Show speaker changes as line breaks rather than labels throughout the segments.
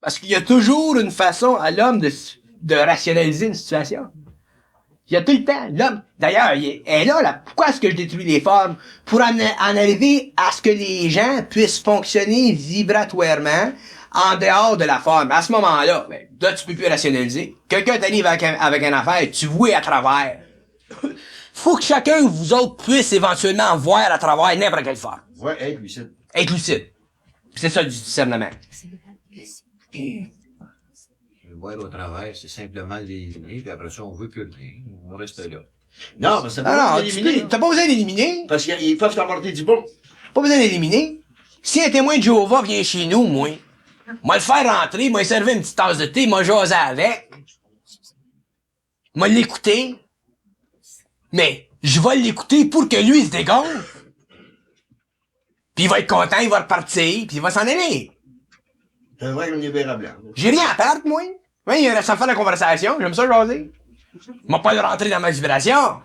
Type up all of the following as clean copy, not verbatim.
Parce qu'il y a toujours une façon à l'homme de rationaliser une situation. Il y a tout le temps. L'homme, d'ailleurs, elle est là, pourquoi est-ce que je détruis les formes? Pour en arriver à ce que les gens puissent fonctionner vibratoirement en dehors de la forme. À ce moment-là, là, tu peux plus rationaliser. Quelqu'un t'arrive avec une affaire, tu vois à travers. Faut que chacun de vous autres puisse éventuellement voir à travers n'importe quelle forme.
Ouais, être lucide.
Être lucide. C'est ça du discernement.
Voir au travers, c'est simplement l'éliminer, puis après ça, on veut plus rien. On reste là.
Non, mais ça peut
Non,
l'éliminer.
t'as pas besoin d'éliminer.
Parce qu'ils peuvent t'apporter du bon.
Pas besoin d'éliminer. Si un témoin de Jéhovah vient chez nous, moi le faire rentrer, moi servir une petite tasse de thé, moi jaser avec. Moi l'écouter. Mais, je vais l'écouter pour que lui il se dégonfle. Puis il va être content, il va repartir, puis il va s'en aller.
C'est vrai qu'on est verra blanc.
J'ai rien à perdre, moi. Oui, il reste à faire la conversation, j'aime ça jaser. M'a pas le rentrer dans ma vibration.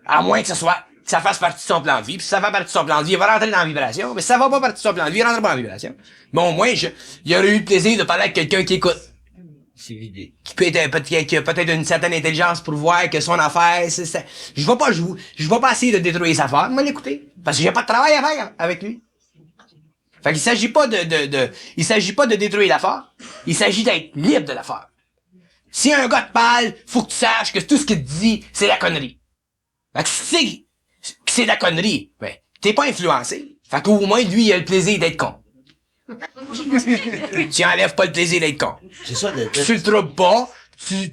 À moins que ça fasse partie de son plan de vie, puis si ça fait partie de son plan de vie, il va rentrer dans la vibration. Mais si ça va pas partie de son plan de vie, il rentre pas dans la vibration. Mais au moins, il aurait eu le plaisir de parler avec quelqu'un qui écoute.
C'est l'idée.
Qui a peut-être une certaine intelligence pour voir que son affaire, je vais pas essayer de détruire sa forme, moi l'écouter. Parce que j'ai pas de travail à faire avec lui. Fait qu'il s'agit pas il s'agit pas de détruire l'affaire. Il s'agit d'être libre de l'affaire. Si un gars te parle, faut que tu saches que tout ce qu'il te dit, c'est la connerie. Fait que si tu sais que c'est la connerie, ben, t'es pas influencé. Fait qu'au moins, lui, il a le plaisir d'être con. Tu enlèves pas le plaisir d'être con.
C'est ça,
Tu le trouves pas, tu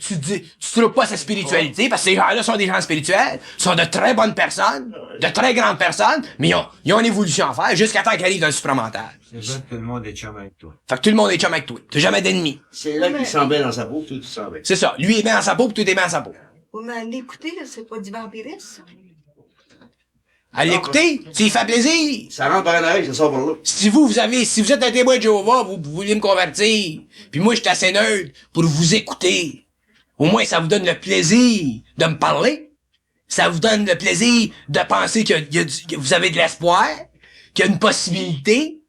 trouves pas sa spiritualité, parce que ces gens-là sont des gens spirituels, sont de très bonnes personnes, de très grandes personnes, mais ils ont une évolution à faire jusqu'à temps qu'ils arrivent dans le supramental.
C'est vrai que tout le monde est chum avec toi.
Fait que tout le monde est chum avec toi. T'as jamais d'ennemis.
c'est là qu'il s'en met dans sa peau, tout s'en met.
C'est ça. Lui est bien dans sa peau, pis toi t'es bien dans sa peau.
Oui, mais l'écouter, c'est pas du vampirisme.
À l'écouter, s'il fait plaisir.
Ça rentre par l'oreille, ça sort par là.
Si vous êtes un témoin de Jéhovah, vous voulez me convertir, puis moi je suis assez neutre pour vous écouter. Au moins ça vous donne le plaisir de me parler. Ça vous donne le plaisir de penser que vous avez de l'espoir, qu'il y a une possibilité.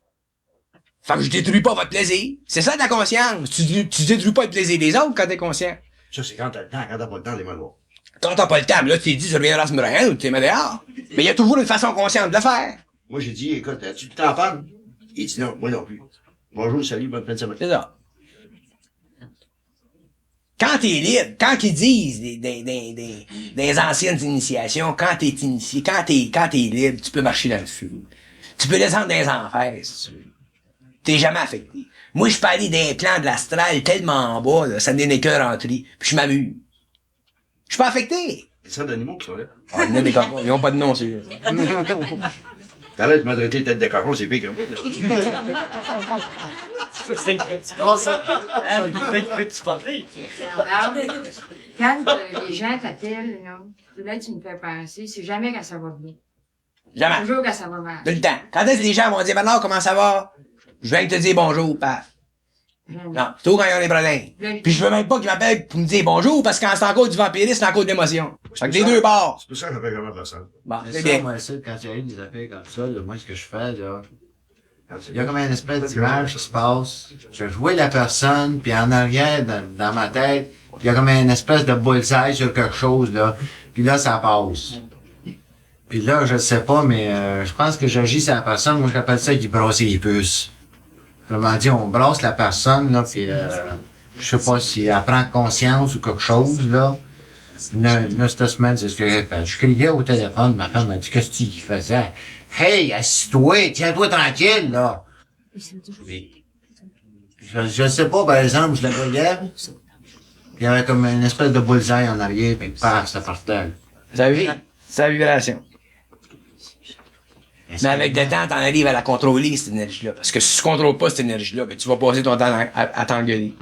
Fait que je détruis pas votre plaisir. C'est ça de la conscience. Tu détruis pas le plaisir des autres quand t'es conscient.
Ça, c'est quand t'as le temps, quand t'as pas le temps, les mains droites.
Quand t'as pas le temps, là, tu t'es dit, je reviendrai à ce moyen ou tu t'es mis dehors. Mais il y a toujours une façon consciente de le faire.
Moi, j'ai dit, écoute, tu t'en parles? Il dit non, moi non plus. Bonjour, salut, bonne fin de semaine.
C'est ça. Quand t'es libre, quand ils disent des anciennes initiations, quand t'es initié, quand t'es libre, tu peux marcher dans le feu. Tu peux descendre dans les enfers, si tu veux. T'es jamais affecté. Moi, je peux aller dans les plans de l'astral tellement en bas, là, ça me donne les cœurs rentrés, puis je m'amuse. Je suis pas affecté.
C'est ça d'animaux qui sont là.
Ah, il y en a des cocons, ils ont pas de nom, c'est
T'arrêtes de me traiter de tête de cochon, c'est pire que moi.
Quand les gens t'appellent, là tu me fais penser, c'est jamais quand ça va bien.
Jamais.
Toujours quand ça va mal.
Tout le temps. Quand est-ce que les gens vont dire, Bernard, comment ça va? Je viens te dire bonjour, paf. Non, c'est tout quand ils ont des problèmes. Puis je veux même pas qu'ils m'appellent pour me dire bonjour, parce que quand c'est encore du vampirisme, c'est encore de l'émotion. Fait que les deux bords.
C'est pour ça que j'appelle comment ça.
Bon,
C'est
c'est
ça,
bien.
moi, ça, quand il y a eu des affaires comme ça, là, moi, ce que je fais, là, il y a comme une espèce d'image qui se passe. Je vois la personne, puis en arrière, dans ma tête, il y a comme une espèce de bullseye sur quelque chose, là. Puis là, ça passe. Puis là, je sais pas, mais je pense que j'agis sur la personne. Moi, j'appelle ça qui brasser les puces. Autrement dit, on brasse la personne, là, puis je sais pas si elle prend conscience ou quelque chose, là. Là, cette semaine, c'est ce que j'ai fait. Je criais au téléphone, ma femme m'a dit, qu'est-ce qu'il faisait? Hey, assis-toi, tiens-toi tranquille, là. Je sais pas, par exemple, je la voyais. Il y avait comme une espèce de bullseye en arrière, puis paf, ça partait.
C'est la vibration. Mais avec le temps, t'en arrives à la contrôler, cette énergie-là. Parce que si tu contrôles pas cette énergie-là, ben, tu vas passer ton temps à t'engueuler.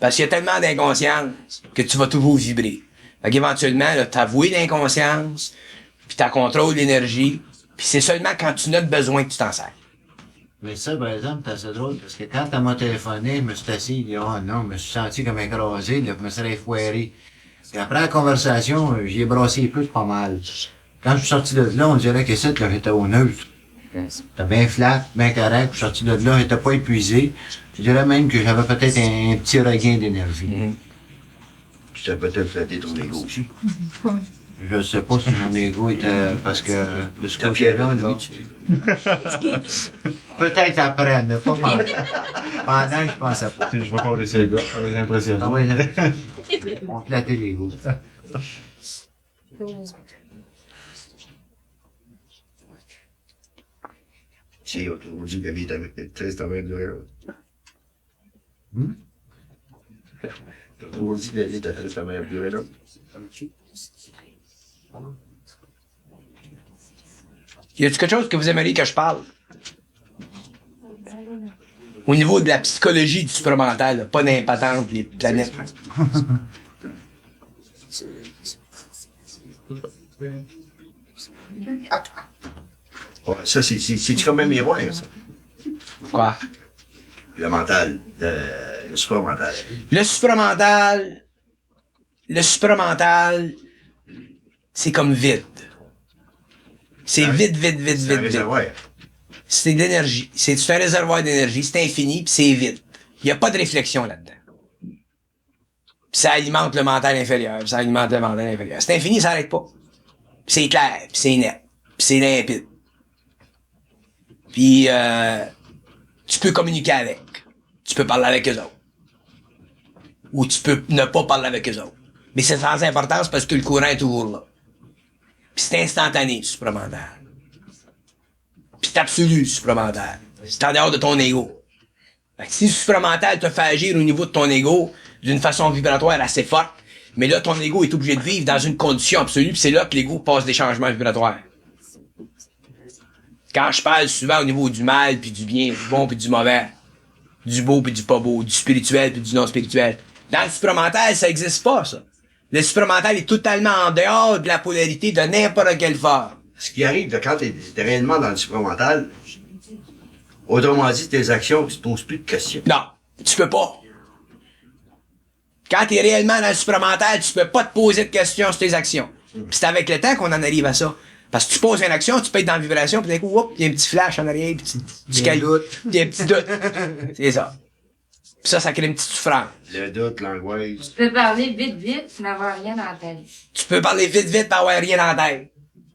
Parce qu'il y a tellement d'inconscience que tu vas toujours vibrer. Fait qu'éventuellement, là, t'as voué l'inconscience, puis t'as contrôle l'énergie, puis c'est seulement quand tu n'as besoin que tu t'en sers.
Mais ça, par exemple, c'est assez drôle, parce que quand elle m'a téléphoné, je me suis assis, il dit, oh non, je me suis senti comme écrasé, là, je me serais foiré. Puis après la conversation, j'y ai brassé plus pas mal. Quand je suis sorti de là, on dirait que c'est là, j'étais au neutre. C'était bien flat, bien correct. Je suis sorti de là, j'étais pas épuisé. Je dirais même que j'avais peut-être un petit regain d'énergie.
Tu t'as peut-être flatté ton ego aussi.
Je sais pas si mon ego était parce que de ce
T'as
côté-là,
fier,
là. Peut-être après, mais pas pendant. Pendant, je pensais pas.
Je vois pas laisser les gars, ça va impressionner.
Ah ouais, on flattait l'ego.
Si, on t'a dit que la vie était ta même durée, là. T'as toujours dit que la vie était ta même durée, là.
Y a-tu quelque chose que vous aimeriez que je parle? Au niveau de la psychologie du supramental, là, pas d'impatente, les planètes.
Ouais, ça, c'est comme un miroir, ça.
Quoi?
Le mental, le supramental.
Le supramental, c'est comme vide. C'est vide, vide, vide,
C'est un
vide, vide.
réservoir.
C'est de l'énergie. C'est un réservoir d'énergie, c'est infini, puis c'est vide. Il n'y a pas de réflexion là-dedans. Puis ça alimente le mental inférieur, puis ça alimente le mental inférieur. C'est infini, ça n'arrête pas. Puis c'est clair, puis c'est net, puis c'est limpide. Puis tu peux communiquer avec. Tu peux parler avec eux autres. Ou tu peux ne pas parler avec eux autres. Mais c'est sans importance parce que le courant est toujours là. Puis c'est instantané, le supramental. Puis c'est absolu, le supramental. C'est en dehors de ton ego. Fait que si le supramental te fait agir au niveau de ton ego d'une façon vibratoire assez forte, mais là, ton ego est obligé de vivre dans une condition absolue, puis c'est là que l'ego passe des changements vibratoires. Quand je parle souvent au niveau du mal, puis du bien, du bon, puis du mauvais, du beau, puis du pas beau, du spirituel, puis du non spirituel, dans le supramental, ça existe pas, ça. Le supramental est totalement en dehors de la polarité de n'importe quelle forme.
Ce qui arrive, là, quand t'es réellement dans le supramental, autrement dit, tes actions, tu te poses plus de questions.
Non, tu peux pas. Quand t'es réellement dans le supramental, tu peux pas te poser de questions sur tes actions. Puis c'est avec le temps qu'on en arrive à ça. Parce que tu poses une action, tu peux être dans la vibration, puis d'un coup, hop, il y a un petit flash en arrière, puis tu calcutes, il y a un petit doute. C'est ça. Puis ça crée une petite souffrance.
Le doute, l'angoisse.
Tu peux parler vite, vite, n'avoir rien dans la tête.
Tu peux parler vite, vite, pas avoir rien en tête.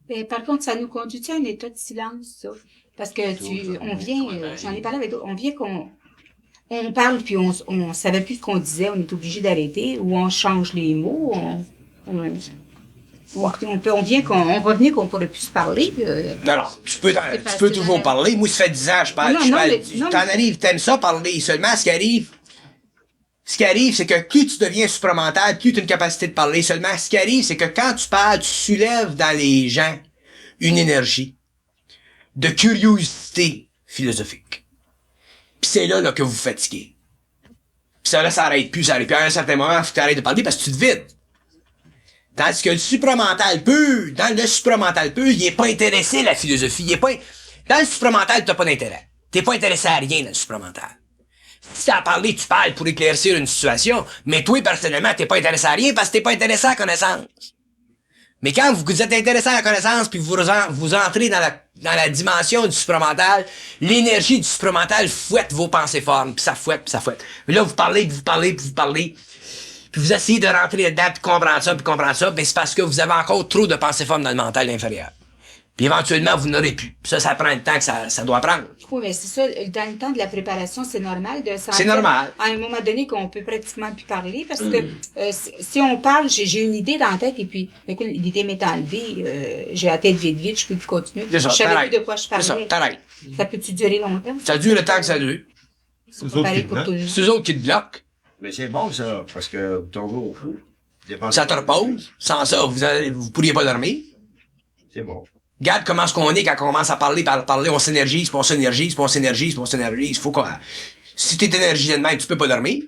Mais par contre, ça nous conduit à un état de silence, ça. Parce que on vient, j'en ai parlé avec d'autres, on vient on parle puis on savait plus ce qu'on disait, on est obligé d'arrêter, ou on change les mots, on va venir qu'on pourrait plus se parler.
Non, tu peux toujours parler. Moi, ça fait 10 ans, je parle. T'en arrives, t'aimes ça parler. Seulement, ce qui arrive, c'est que plus tu deviens supramental, plus tu as une capacité de parler. Seulement, ce qui arrive, c'est que quand tu parles, tu soulèves dans les gens une énergie de curiosité philosophique. Puis c'est là que vous fatiguez. Puis ça, là, ça arrête plus. Puis à un certain moment, il faut que tu arrêtes de parler parce que tu te vides. Tandis que le supramental pur, il est pas intéressé à la philosophie. Dans le supramental, t'as pas d'intérêt. T'es pas intéressé à rien dans le supramental. Si t'as à parler, tu parles pour éclaircir une situation, mais toi, personnellement, t'es pas intéressé à rien parce que t'es pas intéressé à la connaissance. Mais quand vous êtes intéressé à la connaissance puis vous entrez dans la dimension du supramental, l'énergie du supramental fouette vos pensées formes, puis ça fouette, puis ça fouette. Mais là, vous parlez, puis vous essayez de rentrer là-dedans, puis comprendre ça, ben c'est parce que vous avez encore trop de pensées formes dans le mental inférieur. Puis éventuellement, vous n'aurez plus. Puis ça prend le temps que ça doit prendre.
Oui, mais c'est ça, dans le temps de la préparation, c'est normal de sentir.
C'est normal.
À un moment donné qu'on peut pratiquement plus parler, parce que si on parle, j'ai une idée dans la tête, et puis, écoute, l'idée m'est enlevée, j'ai la tête vide, je peux plus continuer.
C'est ça,
Je savais
t'arrêtes.
plus de quoi je parlais.
C'est ça, t'arrêtes.
Ça peut-tu durer longtemps?
Ça dure le temps que ça dure.
C'est eux autres
Pareil
qui
pour
te
tout le monde.
C'est eux autres qui te bloquent.
Mais c'est bon, ça, parce que vous tombez au fou.
Ça te repose. Sans ça, vous pourriez pas dormir.
C'est bon.
Regarde comment est-ce qu'on est quand on commence à parler, on s'énergise, puis on s'énergise, puis on s'énergise, puis on s'énergise. Faut quoi? Si t'es énergisé de même, tu peux pas dormir.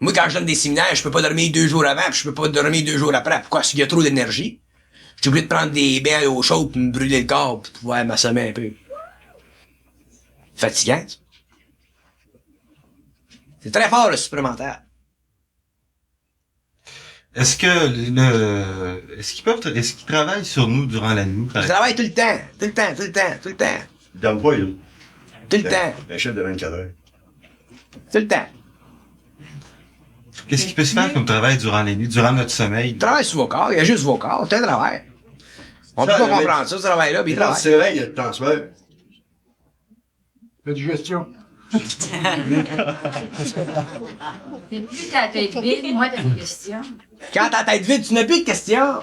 Moi, quand je donne des séminaires, je peux pas dormir 2 jours avant, puis je peux pas dormir 2 jours après. Pourquoi? Parce qu'il y a trop d'énergie. Je suis obligé de prendre des bains à l'eau chaude, puis me brûler le corps, pour pouvoir m'assommer un peu. Fatigant, ça. C'est très fort, le supplémentaire.
Est-ce que est-ce qu'ils travaillent sur nous durant la nuit, par
Je
exemple?
travaille tout le temps. Tout le temps, tout le temps, tout le temps.
Il dorme pas, lui.
Tout le temps.
Un chef de 24 heures.
Tout le temps.
Qu'est-ce qui peut se faire comme travail durant la nuit, durant notre sommeil?
Il travaille sur vos corps. Il y a juste vos corps. C'est un travail. On peut
Ça,
pas
le
comprendre
mec-
ça, ce travail-là, puis il
Quand
travaille.
c'est vrai, il y a le transfert.
La digestion.
T'es plus ta tête vide, moi, t'as une question.
Quand t'as la tête vide, tu n'as plus de questions.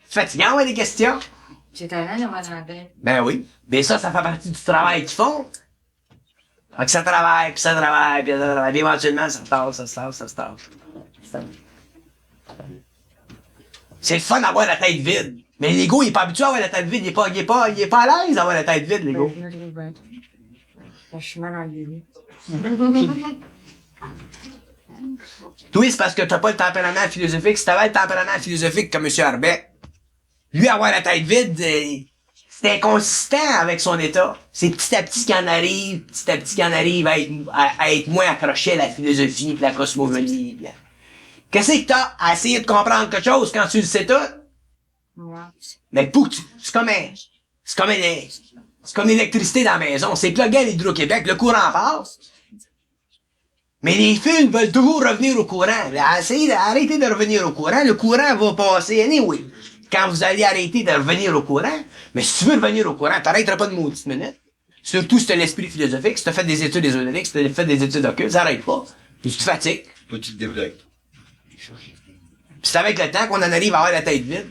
Fatigant, ouais, les questions.
J'ai talent d'avoir dans la tête.
Ben oui. Ben ça fait partie du travail qu'ils font. Fait que ça travaille, puis ça travaille, puis ça travaille. Puis éventuellement, ça se tasse, ça se tasse, ça se tasse. C'est le fun d'avoir la tête vide. Mais l'ego, il est pas habitué à avoir la tête vide. Il est pas à l'aise d'avoir la tête vide, l'ego.
Je suis mal en gueule.
Toi, c'est parce que t'as pas le tempérament philosophique. Si t'avais le tempérament philosophique comme M. Arbeck, lui, avoir la tête vide, c'est inconsistant avec son état. C'est petit à petit qu'il en arrive, petit à petit qu'il en arrive à être moins accroché à la philosophie pis la cosmogonie. Pis qu'est-ce que t'as à essayer de comprendre quelque chose quand tu le sais tout?
Ouais.
Mais pour que c'est comme l'électricité dans la maison. C'est plugué à l'Hydro-Québec, le courant passe. Mais les fils veulent toujours revenir au courant. Arrêtez de revenir au courant. Le courant va passer anyway. Quand vous allez arrêter de revenir au courant, mais si tu veux revenir au courant, t'arrêteras pas de maudite minute. Surtout si t'as l'esprit philosophique, si t'as fait des études ésotériques, si t'as fait des études occultes, t'arrêtes pas. Puis tu te fatigues.
Faut que tu te débloques.
Puis c'est avec le temps qu'on en arrive à avoir la tête vide.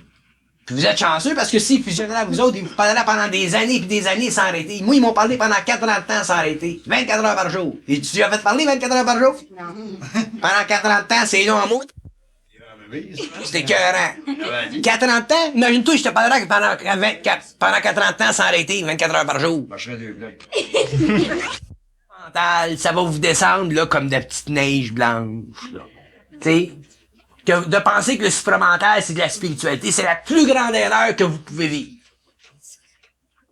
Puis vous êtes chanceux parce que s'ils fusionnaient à vous autres, ils vous parleraient pendant des années puis des années sans arrêter. Moi, ils m'ont parlé pendant 4 ans de temps sans arrêter. 24 heures par jour. Et tu as fait parler 24 heures par jour?
Non.
Pendant 4 ans de temps, c'est long en mots. C'était écœurant. 4 ans de temps? Imagine-toi, je te parlerais que pendant 4 ans de temps sans arrêter, 24 heures par jour.
Je marcherais deux blocs.
Mental, ça va vous descendre, là, comme de petites neiges blanches, là. Tu sais? De penser que le supramental, c'est de la spiritualité, c'est la plus grande erreur que vous pouvez vivre.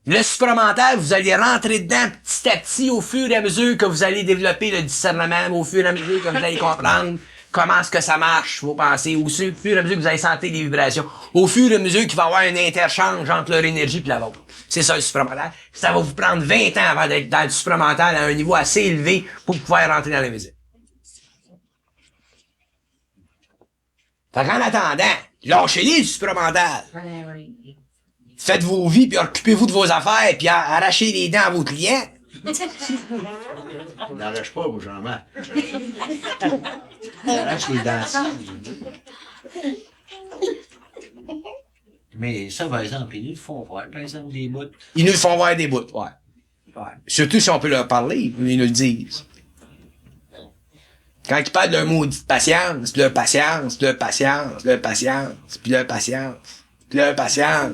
Le supramental, vous allez rentrer dedans petit à petit au fur et à mesure que vous allez développer le discernement, au fur et à mesure que vous allez comprendre comment est-ce que ça marche, vos pensées, au fur et à mesure que vous allez sentir les vibrations, au fur et à mesure qu'il va y avoir un interchange entre leur énergie et la vôtre. C'est ça le supramental. Ça va vous prendre 20 ans avant d'être dans le supramental à un niveau assez élevé pour pouvoir rentrer dans l'invisible. Fait qu'en attendant, lâchez-les du supramental.
Ouais, ouais.
Faites vos vies, puis occupez-vous de vos affaires, puis arrachez les dents à vos clients.
N'arrache pas, moi, Jean-Marc.
Arrache les dents. Mais ça, par exemple, ils nous le font voir, par exemple, des bouts.
Ils nous le font voir des bouts, ouais. Surtout si on peut leur parler, ils nous le disent. Quand ils parlent d'un mot de patience, puis leur patience, puis leur patience, leur patience, puis leur patience, puis leur patience.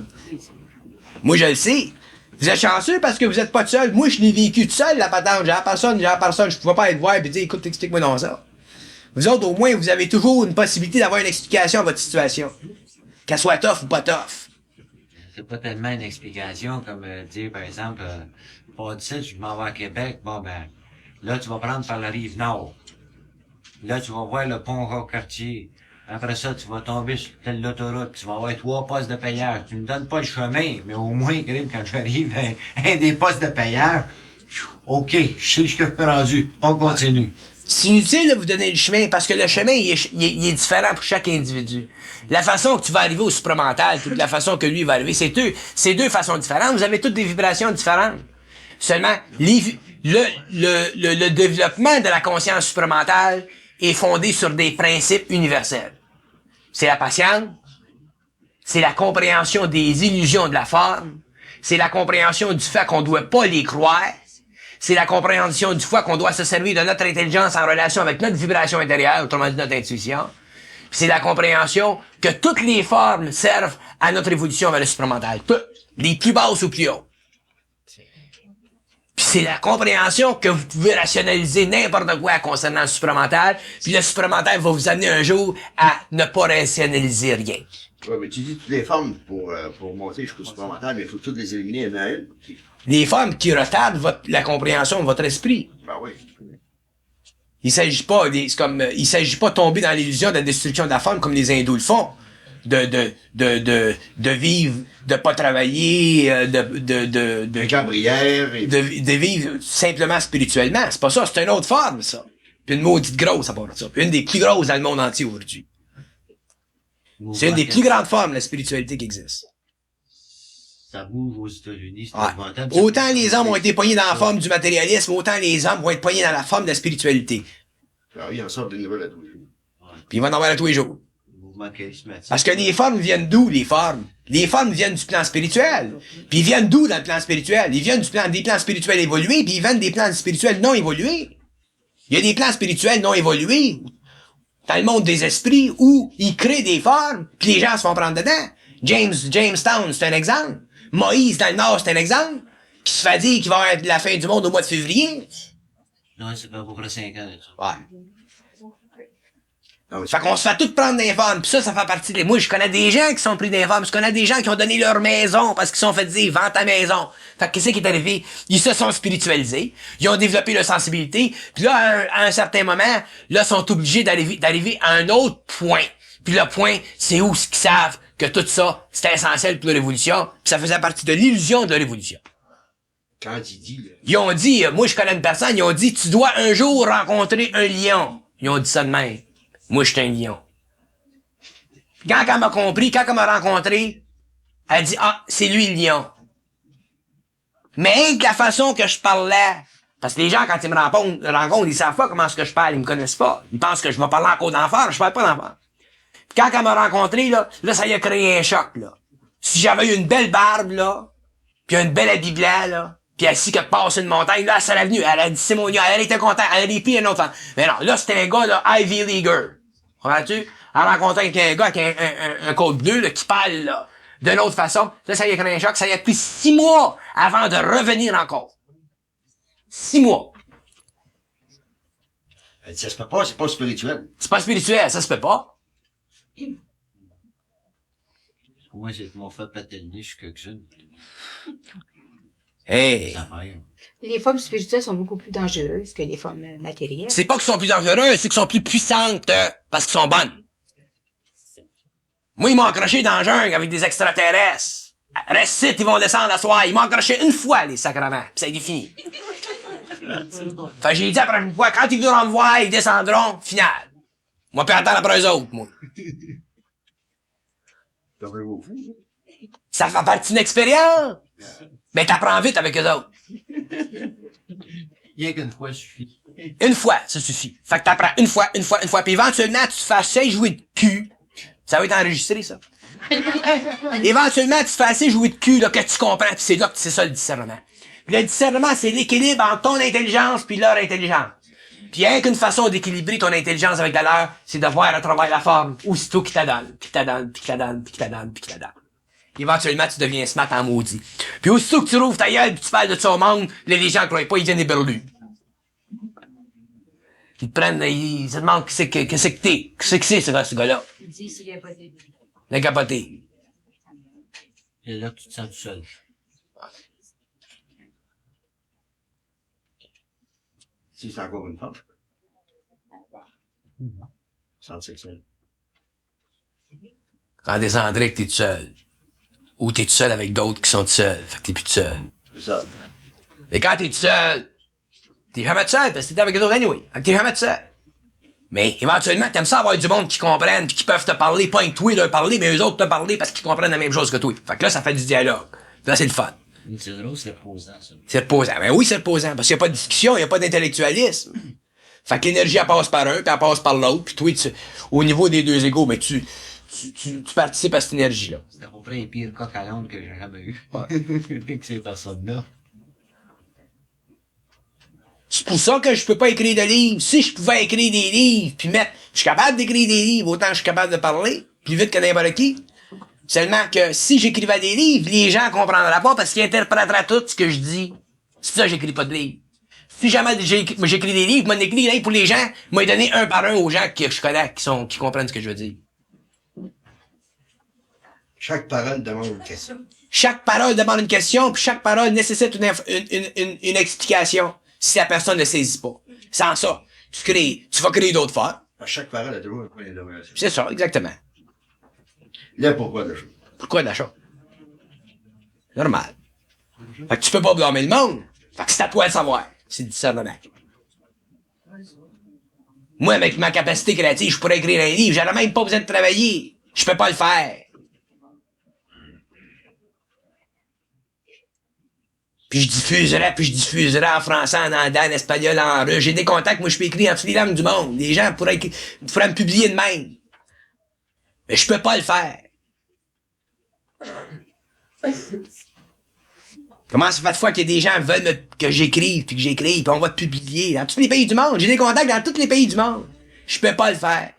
Moi, je le sais. Vous êtes chanceux parce que vous êtes pas tout seul. Moi, je l'ai vécu tout seul, la patente. J'ai la personne, je pouvais pas être voir et dire, écoute, explique-moi donc ça. Vous autres, au moins, vous avez toujours une possibilité d'avoir une explication à votre situation. Qu'elle soit tough ou pas tough.
C'est pas tellement une explication comme dire, par exemple, pas d'ici, je m'en vais à Québec, bon ben, là, tu vas prendre par la rive nord. Là, tu vas voir le pont Rock-Cartier. Après ça, tu vas tomber sur l'autoroute. Tu vas avoir 3 postes de payage. Tu me donnes pas le chemin, mais au moins, quand j'arrive à un des postes de payage, OK, je sais ce que je suis rendu. On continue.
C'est inutile de vous donner le chemin parce que le chemin, il est différent pour chaque individu. La façon que tu vas arriver au supramental, toute la façon que lui va arriver, c'est deux façons différentes. Vous avez toutes des vibrations différentes. Seulement, le développement de la conscience supramentale est fondé sur des principes universels. C'est la patience, c'est la compréhension des illusions de la forme, c'est la compréhension du fait qu'on ne doit pas les croire, c'est la compréhension du fait qu'on doit se servir de notre intelligence en relation avec notre vibration intérieure, autrement dit notre intuition. C'est la compréhension que toutes les formes servent à notre évolution vers le supramental. Toutes, les plus basses ou plus hautes. Puis c'est la compréhension que vous pouvez rationaliser n'importe quoi concernant le supramental, puis le supramental va vous amener un jour à ne pas rationaliser rien.
Ouais, mais tu dis toutes les formes pour monter jusqu'au supramental, mais il faut toutes les éliminer une à une.
Les formes qui retardent la compréhension de votre esprit.
Ben oui.
Il s'agit pas, il s'agit pas de tomber dans l'illusion de la destruction de la femme comme les hindous le font. De vivre, de pas travailler,
De cabrière et...
de vivre simplement spirituellement. C'est pas ça, c'est une autre forme, ça. Puis une maudite grosse à part de ça. Puis une des plus grosses dans le monde entier aujourd'hui. C'est une des plus grandes formes de la spiritualité qui existe.
Ça bouge aux États-Unis, c'est
Ouais.
épouvantable.
Autant les hommes ont été poignés dans la forme du matérialisme, autant les hommes vont être poignés dans la forme de la spiritualité.
Alors, il en sort des nouvelles à tous les jours.
Puis ils vont en avoir à tous les jours.
Le mouvement charismatique.
Parce que les formes viennent d'où, les formes? Les formes viennent du plan spirituel. Puis ils viennent d'où dans le plan spirituel? Ils viennent des plans spirituels évolués, puis ils viennent des plans spirituels non évolués. Il y a des plans spirituels non évolués dans le monde des esprits où ils créent des formes, puis les gens se font prendre dedans. Jamestown, c'est un exemple. Moïse, dans le Nord, c'est un exemple. Qui se fait dire qu'il va y avoir la fin du monde au mois de février.
Non, ça fait à peu près 5 ans, ça.
Ouais.
Non, mais
Fait qu'on se fait tout prendre des femmes, pis ça fait partie des... Moi, je connais des gens qui sont pris des femmes, je connais des gens qui ont donné leur maison parce qu'ils se sont fait dire, vends ta maison. Fait que qu'est-ce qui est arrivé? Ils se sont spiritualisés, ils ont développé leur sensibilité, puis là, à un certain moment, là, sont obligés d'arriver à un autre point. Puis le point, c'est où ce qu'ils savent que tout ça, c'était essentiel pour leur évolution, pis ça faisait partie de l'illusion de leur évolution.
quand il dit... là,
Ils ont dit, moi je connais une personne, ils ont dit, tu dois un jour rencontrer un lion. Ils ont dit ça de même. Moi, je suis un lion. Quand elle m'a compris, quand elle m'a rencontré, elle dit, ah, c'est lui le lion. Mais de la façon que je parlais, parce que les gens, quand ils me rencontrent, ils savent pas comment est-ce que je parle, ils me connaissent pas. Ils pensent que je vais parler encore d'enfer, je parle pas d'enfer. Puis quand elle m'a rencontré, là, ça y a créé un choc, là. Si j'avais eu une belle barbe, là, puis un bel habit blanc, là, puis assis quelque part sur une montagne, là, ça l'a venue, elle a dit, c'est mon lion, elle était contente, elle a pris un autre femme. Mais non, là, c'était un gars, là, Ivy Leaguer. Comprends-tu? Elle a rencontré avec un gars avec un code bleu, là, qui parle, là, d'une autre façon. Là, ça y a créé un choc, ça y a pris 6 mois avant de revenir encore. 6 mois.
Elle dit, ça se peut pas, c'est pas spirituel.
C'est pas spirituel, ça se peut pas.
Moi, j'ai mon fait péter le nez, je suis quelques-unes.
Hey!
Ça fait.
Les formes spirituelles sont beaucoup plus dangereuses que les formes matérielles.
C'est pas qu'ils sont plus dangereux, c'est qu'ils sont plus puissantes, parce qu'ils sont bonnes. Moi, ils m'ont accroché dans la jungle avec des extraterrestres. Reste ici, ils vont descendre à soir. Ils m'ont accroché une fois, les sacrements. Pis ça a été fini. Fait que j'ai dit après une fois, quand ils voudront me voir, ils descendront, final. Moi, puis attendre après eux autres, moi. Ça fait partie d'une expérience. Mais t'apprends vite avec eux autres.
Rien qu'une fois suffit.
Une fois, ça suffit. Fait que t'apprends une fois, puis éventuellement, tu te fais assez jouer de cul. Ça va être enregistré, ça. Éventuellement, tu te fais assez jouer de cul, là, que tu comprends, puis c'est là que c'est ça, le discernement. Puis le discernement, c'est l'équilibre entre ton intelligence puis leur intelligence. Puis rien qu'une façon d'équilibrer ton intelligence avec la leur, c'est de voir à travers la forme, aussitôt qui t'adonne, puis qui t'adonne, puis qui t'adonne, puis qui t'adonne, puis qui t'adonne. Éventuellement, tu deviens smart en maudit. Puis aussitôt que tu rouvres ta gueule, puis tu parles de ça au monde, les gens croient pas, ils viennent des berlus. Ils te prennent, ils se demandent qu'est-ce que t'es. Qu'est-ce que c'est, ce gars-là?
Il dit s'il n'y a pas de...
Le capoté.
Et là, tu te sens tout seul.
Si c'est encore une femme. Centre sexuel.
Quand t'es centré que t'es tout seul. Ou t'es tout seul avec d'autres qui sont tout seuls. Fait que t'es plus tout seul.
C'est ça.
Et quand t'es tout seul, t'es jamais tout seul, parce que t'es avec les autres anyway. Fait que t'es jamais tout seul. Mais éventuellement, t'aimes ça avoir du monde qui comprennent pis qui peuvent te parler, pas un toi leur parler, mais eux autres te parler parce qu'ils comprennent la même chose que toi. Fait que là, ça fait du dialogue. Là, c'est le fun.
C'est drôle, c'est reposant, ça.
C'est reposant. Ben oui, c'est reposant, parce qu'il n'y a pas de discussion, il n'y a pas d'intellectualisme. Fait que l'énergie, elle passe par un, puis elle passe par l'autre, puis toi, au niveau des deux égaux, mais tu participes à cette énergie-là.
C'est à peu près les pires coq à l'âne que j'ai jamais eu. Avec ces personnes-là.
C'est pour ça que je peux pas écrire de livres. Si je pouvais écrire des livres, puis mettre... Je suis capable d'écrire des livres autant que je suis capable de parler, plus vite que n'importe qui. Seulement que si j'écrivais des livres, les gens comprendraient pas parce qu'ils interpréteraient tout ce que je dis. C'est ça, j'écris pas de livres. Si jamais j'écris des livres, m'en écris des livres pour les gens, m'en donner un par un aux gens que je connais, qui comprennent ce que je veux dire.
Chaque parole demande une question.
Chaque parole demande une question, puis chaque parole nécessite une explication si la personne ne saisit pas. Sans ça, Tu vas créer d'autres formes.
À chaque parole a toujours un point d'interrogation.
C'est ça, exactement.
Là, pourquoi de chose?
Pourquoi de la chose? Normal. Fait que tu peux pas blâmer le monde. Fait que c'est à toi de savoir. C'est le discernement. Moi, avec ma capacité créative, je pourrais écrire un livre. J'aurais même pas besoin de travailler. Je peux pas le faire. Puis je diffuserai en français, en anglais, en espagnol, en russe. J'ai des contacts, moi je peux écrire en toutes les langues du monde. Les gens pourraient me publier de même. Mais je peux pas le faire. Comment ça fait de fois que des gens veulent que j'écrive, puis on va te publier dans tous les pays du monde. J'ai des contacts dans tous les pays du monde. Je peux pas le faire.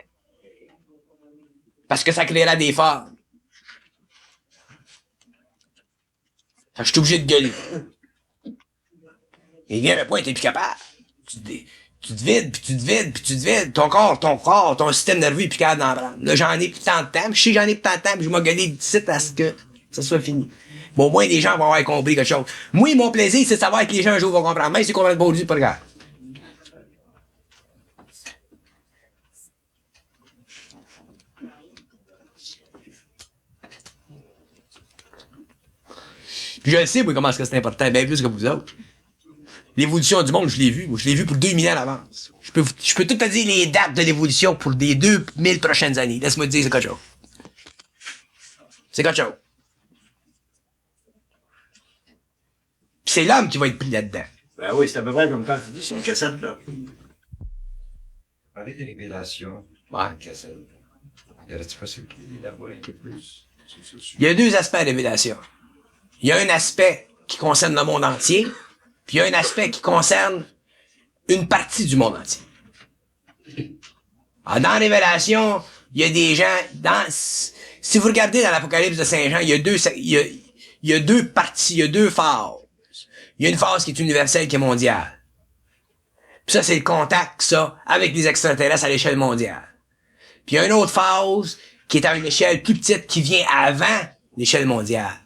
Parce que ça créera des formes. Fait que je suis obligé de gueuler. Et vient le point, t'es plus capable. Tu te vides. Ton corps, ton système nerveux est plus capable d'en prendre. Là, j'en ai plus tant de temps. Je sais que j'en ai plus tant de temps, puis je vais gueuler d'ici à ce que ça soit fini. Bon, au moins, les gens vont avoir compris quelque chose. Moi, mon plaisir, c'est de savoir que les gens un jour vont comprendre. Même si ils comprennent pas aujourd'hui, pas grave. Puis je le sais, moi, comment est-ce que c'est important, bien plus que vous autres. L'évolution du monde, je l'ai vu. Moi, je l'ai vu pour 2000 ans à l'avance. Je peux tout te dire les dates de l'évolution pour les 2000 prochaines années. Laisse-moi te dire, c'est quelque chose. C'est quelque chose. Pis c'est l'homme qui va être pris là-dedans.
Ben oui, c'est à peu près comme quand tu dis, c'est une cassette, là.
Parler de révélation.
Ouais.
Cassette. Y aurait-il possibilité d'élaborer un peu plus sur ce sujet?
Il y a deux aspects à la révélation. Il y a un aspect qui concerne le monde entier, puis il y a un aspect qui concerne une partie du monde entier. Alors, dans la révélation, il y a des gens, si vous regardez dans l'Apocalypse de Saint Jean, il y a deux parties, il y a deux phases. Il y a une phase qui est universelle, qui est mondiale. Puis ça, c'est le contact, ça, avec les extraterrestres à l'échelle mondiale. Puis il y a une autre phase qui est à une échelle plus petite, qui vient avant l'échelle mondiale,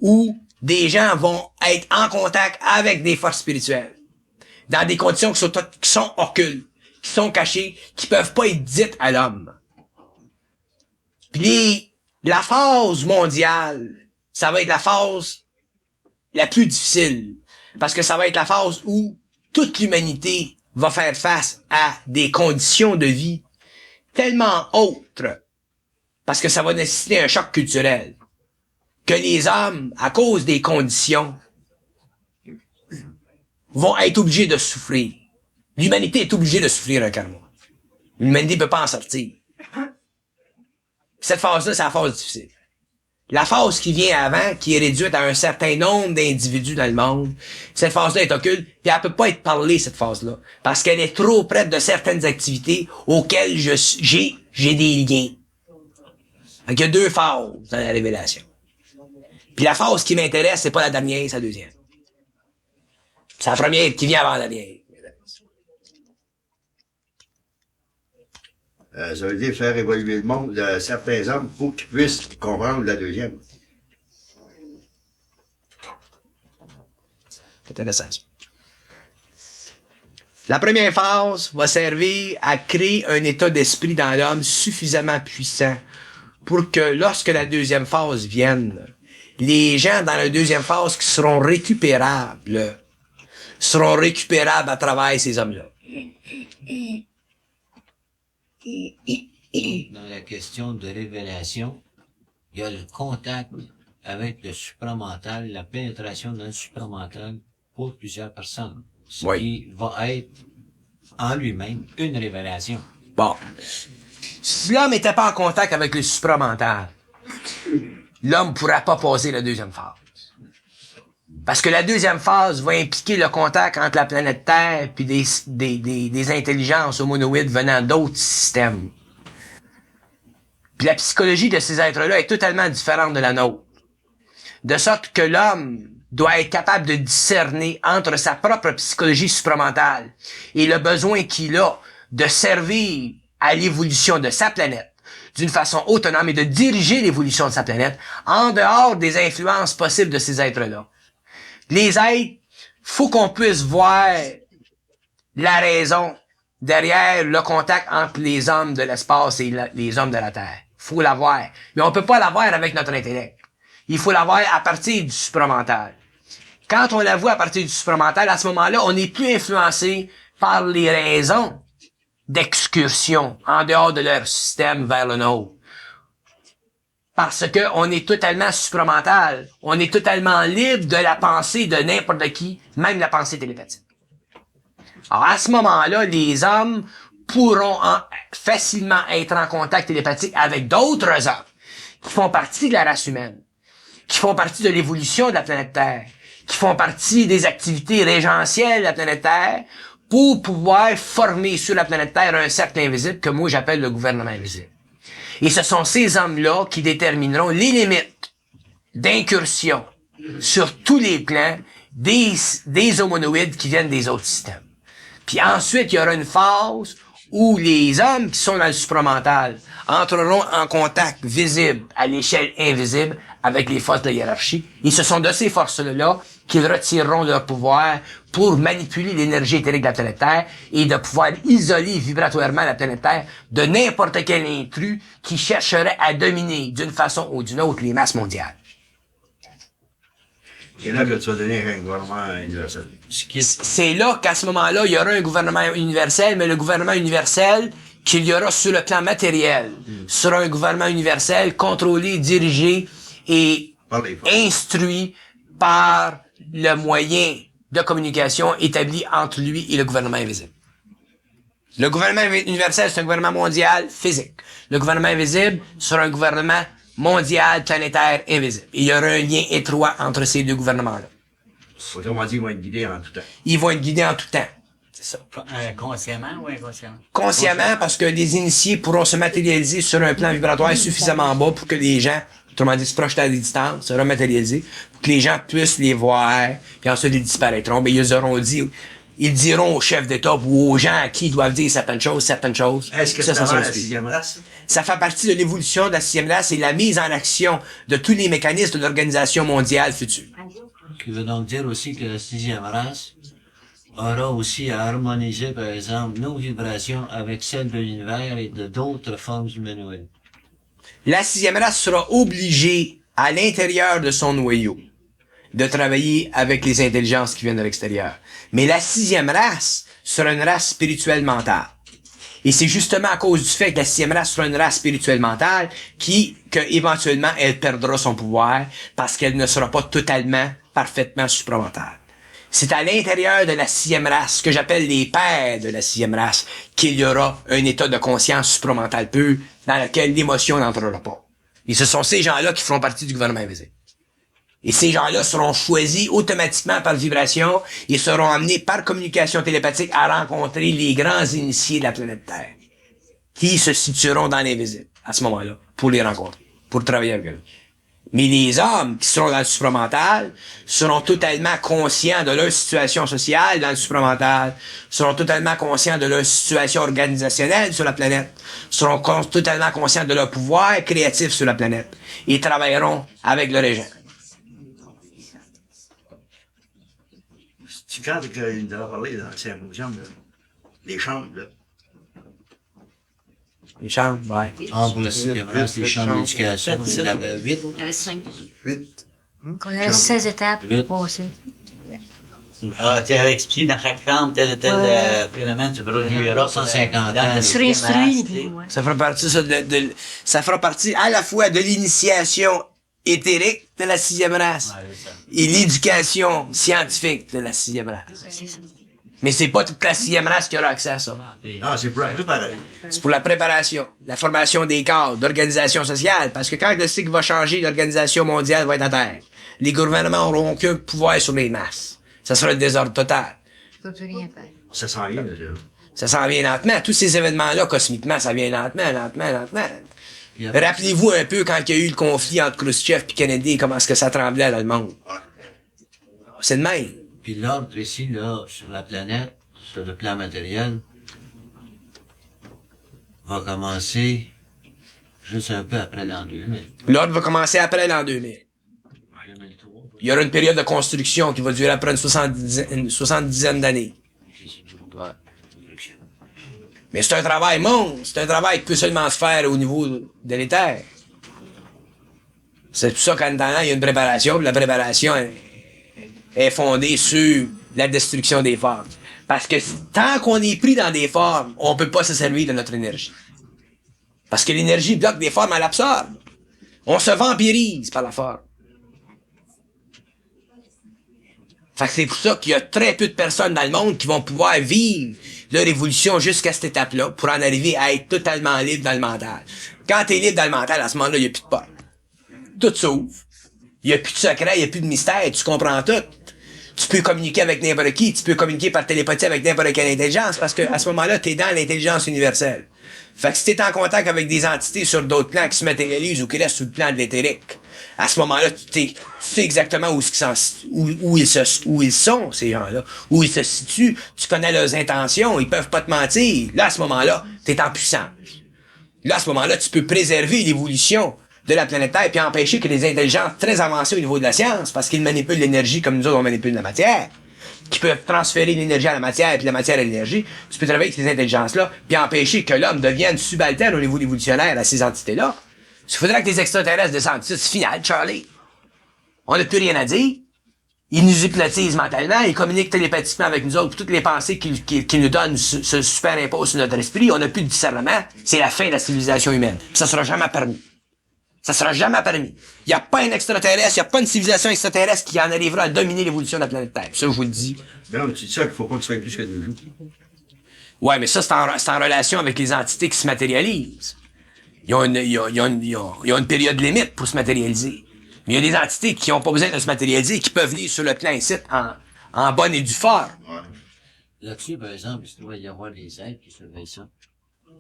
où des gens vont être en contact avec des forces spirituelles, dans des conditions qui sont occultes, qui sont cachées, qui peuvent pas être dites à l'homme. Puis la phase mondiale, ça va être la phase la plus difficile, parce que ça va être la phase où toute l'humanité va faire face à des conditions de vie tellement autres, parce que ça va nécessiter un choc culturel, que les hommes, à cause des conditions, vont être obligés de souffrir. L'humanité est obligée de souffrir un karma. L'humanité ne peut pas en sortir. Cette phase-là, c'est la phase difficile. La phase qui vient avant, qui est réduite à un certain nombre d'individus dans le monde, cette phase-là est occulte, puis elle peut pas être parlée, cette phase-là, parce qu'elle est trop près de certaines activités auxquelles j'ai des liens. Donc, il y a deux phases dans la révélation. Puis la phase qui m'intéresse, c'est pas la dernière, c'est la deuxième. C'est la première qui vient avant la dernière.
Ça veut dire faire évoluer le monde de certains hommes pour qu'ils puissent comprendre la deuxième.
C'est intéressant, ça. La première phase va servir à créer un état d'esprit dans l'homme suffisamment puissant pour que lorsque la deuxième phase vienne, les gens dans la deuxième phase qui seront récupérables à travers ces hommes-là.
Dans la question de révélation, il y a le contact avec le supramental, la pénétration dans le supramental pour plusieurs personnes. Ce qui va être en lui-même une révélation.
Bon. Si l'homme n'était pas en contact avec le supramental, l'homme ne pourra pas passer la deuxième phase. Parce que la deuxième phase va impliquer le contact entre la planète Terre puis des intelligences hominoïdes venant d'autres systèmes. Puis la psychologie de ces êtres-là est totalement différente de la nôtre. De sorte que l'homme doit être capable de discerner entre sa propre psychologie supramentale et le besoin qu'il a de servir à l'évolution de sa planète d'une façon autonome et de diriger l'évolution de sa planète en dehors des influences possibles de ces êtres-là. Les êtres, faut qu'on puisse voir la raison derrière le contact entre les hommes de l'espace et les hommes de la Terre. Faut l'avoir. Mais on peut pas l'avoir avec notre intellect. Il faut l'avoir à partir du supramental. Quand on la voit à partir du supramental, à ce moment-là, on n'est plus influencé par les raisons d'excursion en dehors de leur système vers le nôtre. Parce que on est totalement supramental. On est totalement libre de la pensée de n'importe qui, même la pensée télépathique. Alors, à ce moment-là, les hommes pourront facilement être en contact télépathique avec d'autres hommes qui font partie de la race humaine, qui font partie de l'évolution de la planète Terre, qui font partie des activités régentielles de la planète Terre, pour pouvoir former sur la planète Terre un cercle invisible que moi j'appelle le gouvernement invisible. Et ce sont ces hommes-là qui détermineront les limites d'incursion sur tous les plans des homonoïdes qui viennent des autres systèmes. Puis ensuite, il y aura une phase où les hommes qui sont dans le supramental entreront en contact visible à l'échelle invisible avec les forces de la hiérarchie. Et ce sont de ces forces-là qu'ils retireront leur pouvoir pour manipuler l'énergie éthérique de la planète Terre et de pouvoir isoler vibratoirement la planète Terre de n'importe quel intrus qui chercherait à dominer d'une façon ou d'une autre les masses mondiales.
C'est là que tu vas donner un gouvernement universel.
C'est là qu'à ce moment-là, il y aura un gouvernement universel, mais le gouvernement universel qu'il y aura sur le plan matériel sera un gouvernement universel contrôlé, dirigé et instruit par le moyen de communication établi entre lui et le gouvernement invisible. Le gouvernement universel, c'est un gouvernement mondial physique. Le gouvernement invisible sera un gouvernement mondial, planétaire, invisible. Et il y aura un lien étroit entre ces deux gouvernements-là.
Autrement dit, ils vont être guidés en tout temps.
Ils vont être guidés en tout temps. C'est ça.
Consciemment ou inconsciemment?
Consciemment, parce que les initiés pourront se matérialiser sur un plan vibratoire suffisamment bas pour que les gens, autrement dit, se projeter à des distances, se rematérialiser, pour que les gens puissent les voir, puis ensuite ils disparaîtront. Mais ils diront aux chefs d'État ou aux gens à qui ils doivent dire certaines choses.
Est-ce que ça va la sixième race?
Ça fait partie de l'évolution de la sixième race et la mise en action de tous les mécanismes de l'organisation mondiale future.
Ce qui veut donc dire aussi que la sixième race aura aussi à harmoniser, par exemple, nos vibrations avec celles de l'univers et de d'autres formes humanoïdes.
La sixième race sera obligée, à l'intérieur de son noyau, de travailler avec les intelligences qui viennent de l'extérieur. Mais la sixième race sera une race spirituelle mentale. Et c'est justement à cause du fait que la sixième race sera une race spirituelle mentale que éventuellement elle perdra son pouvoir parce qu'elle ne sera pas totalement, parfaitement supramentale. C'est à l'intérieur de la sixième race, ce que j'appelle les pères de la sixième race, qu'il y aura un état de conscience supramentale pur dans lequel l'émotion n'entrera pas. Et ce sont ces gens-là qui feront partie du gouvernement invisible. Et ces gens-là seront choisis automatiquement par vibration et seront amenés par communication télépathique à rencontrer les grands initiés de la planète Terre, qui se situeront dans l'invisible à ce moment-là, pour les rencontrer, pour travailler avec eux. Mais les hommes qui seront dans le supramental seront totalement conscients de leur situation sociale dans le supramental, seront totalement conscients de leur situation organisationnelle sur la planète, seront totalement conscients de leur pouvoir créatif sur la planète et travailleront avec le régent.
Tu quand il nous a parlé dans le symposium, les chambres, là.
Les chambres, ouais.
Pour la sixième race, les chambres d'éducation, il y en avait 8.
Il y avait 5.
8.
On avait 16 étapes
Huit.
pour passer.
Ah, tu avais expliqué dans chaque chambre tel phénomène, tu peux
Il y aura 150 ans.
Sur instruit, ouais.
Ça fera partie, ça fera partie à la fois de l'initiation éthérique de la sixième race et l'éducation scientifique de la sixième race. Mais c'est pas toute la sixième race qui aura accès à ça.
Ah, c'est pour tout pareil.
C'est pour la préparation, la formation des cadres, d'organisation sociale, parce que quand le cycle va changer, l'organisation mondiale va être à terre. Les gouvernements auront aucun pouvoir sur les masses. Ça sera le désordre total.
Tu peux plus rien faire.
Ça sent rien, déjà.
Ça s'en vient lentement. Tous ces événements-là, cosmiquement, ça vient lentement. Rappelez-vous un peu quand il y a eu le conflit entre Khrushchev et Kennedy, comment est-ce que ça tremblait dans le monde. C'est de même.
Puis l'ordre ici, là, sur la planète, sur le plan matériel, va commencer juste un peu après l'an 2000.
L'ordre va commencer après l'an 2000. Il y aura une période de construction qui va durer après une 70 d'années. Mais c'est un travail monstre, c'est un travail qui peut seulement se faire au niveau de l'éther. C'est pour ça qu'en attendant, il y a une préparation, puis la préparation est fondée sur la destruction des formes. Parce que tant qu'on est pris dans des formes, on peut pas se servir de notre énergie. Parce que l'énergie bloque des formes, elle absorbe. On se vampirise par la forme. Fait que c'est pour ça qu'il y a très peu de personnes dans le monde qui vont pouvoir vivre leur évolution jusqu'à cette étape-là pour en arriver à être totalement libre dans le mental. Quand t'es libre dans le mental, à ce moment-là, il n'y a plus de porte. Tout s'ouvre. Il n'y a plus de secret, il n'y a plus de mystère, tu comprends tout. Tu peux communiquer avec n'importe qui, tu peux communiquer par télépathie avec n'importe quelle intelligence, parce que à ce moment-là, t'es dans l'intelligence universelle. Fait que si t'es en contact avec des entités sur d'autres plans qui se matérialisent ou qui restent sous le plan de l'éthérique, à ce moment-là, tu sais exactement où ils sont, ces gens-là, où ils se situent, tu connais leurs intentions, ils peuvent pas te mentir. Là, à ce moment-là, t'es en puissance. Là, à ce moment-là, tu peux préserver l'évolution de la planète Terre puis empêcher que les intelligences très avancées au niveau de la science, parce qu'ils manipulent l'énergie comme nous autres on manipule la matière, qui peuvent transférer l'énergie à la matière puis la matière à l'énergie, tu peux travailler avec ces intelligences-là puis empêcher que l'homme devienne subalterne au niveau évolutionnaire à ces entités-là. Il faudrait que les extraterrestres descendent. C'est final, Charlie. On n'a plus rien à dire. Ils nous hypnotisent mentalement, ils communiquent télépathiquement avec nous autres, puis toutes les pensées qu'ils nous donnent se superimposent sur notre esprit, on n'a plus de discernement, c'est la fin de la civilisation humaine. Puis ça sera jamais permis. Ça sera jamais permis. Il n'y a pas un extraterrestre, il n'y a pas une civilisation extraterrestre qui en arrivera à dominer l'évolution de la planète Terre. Ça, je vous le dis.
Non, mais tu dis ça qu'il faut pas que tu fasses plus que 2 jours.
Ouais, mais ça, c'est en relation avec les entités qui se matérialisent. Ils ont une période limite pour se matérialiser. Mais il y a des entités qui n'ont pas besoin de se matérialiser et qui peuvent venir sur le plan ici en bonne et due forme.
Ouais.
Là-dessus, par exemple, il doit y avoir des êtres qui surveillent ça.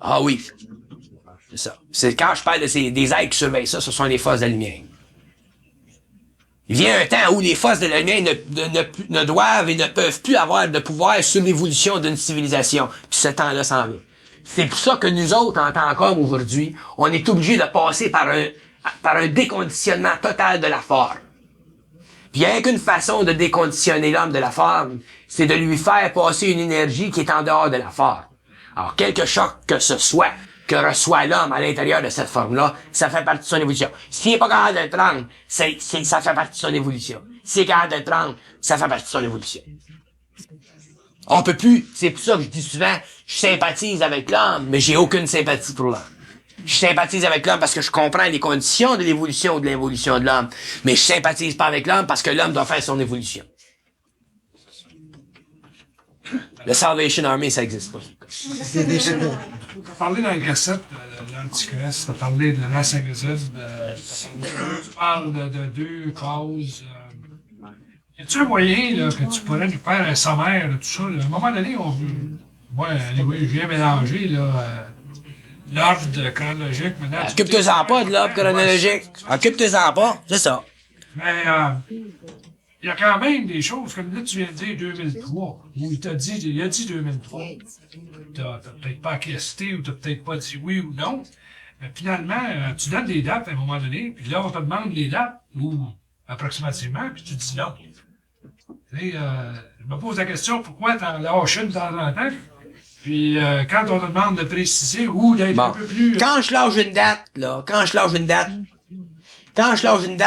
Ah oui. C'est ça. C'est quand je parle de des êtres qui surveillent ça, ce sont les forces de la lumière. Il vient un temps où les forces de la lumière ne doivent et ne peuvent plus avoir de pouvoir sur l'évolution d'une civilisation. Puis ce temps-là s'en vient. C'est pour ça que nous autres, en tant qu'hommes aujourd'hui, on est obligés de passer par un déconditionnement total de la forme. Puis il n'y a qu'une façon de déconditionner l'homme de la forme, c'est de lui faire passer une énergie qui est en dehors de la forme. Alors, quelque choc que ce soit que reçoit l'homme à l'intérieur de cette forme-là, ça fait partie de son évolution. S'il n'est pas capable de le prendre, ça fait partie de son évolution. S'il est capable de le prendre, ça fait partie de son évolution. On peut plus, c'est pour ça que je dis souvent, je sympathise avec l'homme, mais j'ai aucune sympathie pour l'homme. Je sympathise avec l'homme parce que je comprends les conditions de l'évolution ou de l'involution de l'homme, mais je sympathise pas avec l'homme parce que l'homme doit faire son évolution. Le Salvation Army, ça existe pas.
Tu as parlé dans les cassettes de l'Antichrist, tu as parlé de la Saint-Exil, tu parles de 2 causes. Y a-t-il un moyen là, que tu pourrais nous faire un sommaire de tout ça? Là? À un moment donné, moi, je viens mélanger l'ordre chronologique.
Occupe-toi-en pas de l'ordre chronologique. Occupe-toi-en pas, c'est ça.
Mais il y a quand même des choses, comme là tu viens de dire 2003, où il a dit 2003. T'as peut-être pas acquiescé ou t'as peut-être pas dit oui ou non. Mais finalement, tu donnes des dates à un moment donné, puis là on te demande les dates, ou approximativement, puis tu dis non. Tu sais, je me pose la question, pourquoi t'en lâches une de temps en temps? Puis quand on te demande de préciser ou d'être un peu plus...
Quand je lâche une date,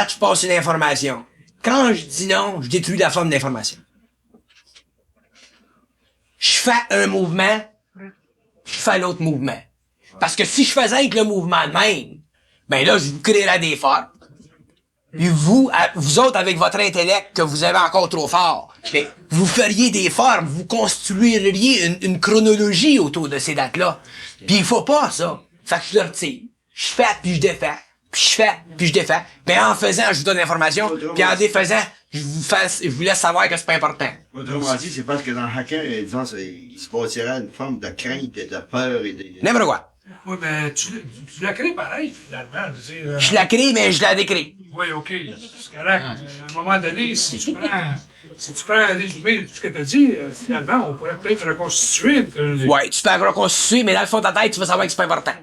je passe une information. Quand je dis non, je détruis la forme d'information. Je fais un mouvement, je fais l'autre mouvement. Parce que si je faisais avec le mouvement de même, ben là, je vous créerais des formes. Puis vous autres, avec votre intellect que vous avez encore trop fort, ben, vous feriez des formes, vous construiriez une chronologie autour de ces dates-là. Puis il faut pas, ça. Fait que je le retire. Je fais, puis je défais. Puis je fais, puis je défais. Puis en faisant, je vous donne l'information. Puis en défaisant, je vous laisse savoir que c'est pas important.
Autrement dit, c'est parce que dans Hacker, disons, il se bâtirait une forme de crainte et de peur et de...
N'importe quoi.
Oui, mais tu la crées pareil, finalement.
Je la crée, mais je la décris.
Oui, OK. C'est correct. À un moment donné, si tu prends un résumé de tout ce que tu as dit, finalement, on pourrait peut-être reconstituer.
Ouais, tu peux reconstituer, mais dans le fond de ta tête, tu vas savoir que c'est pas important.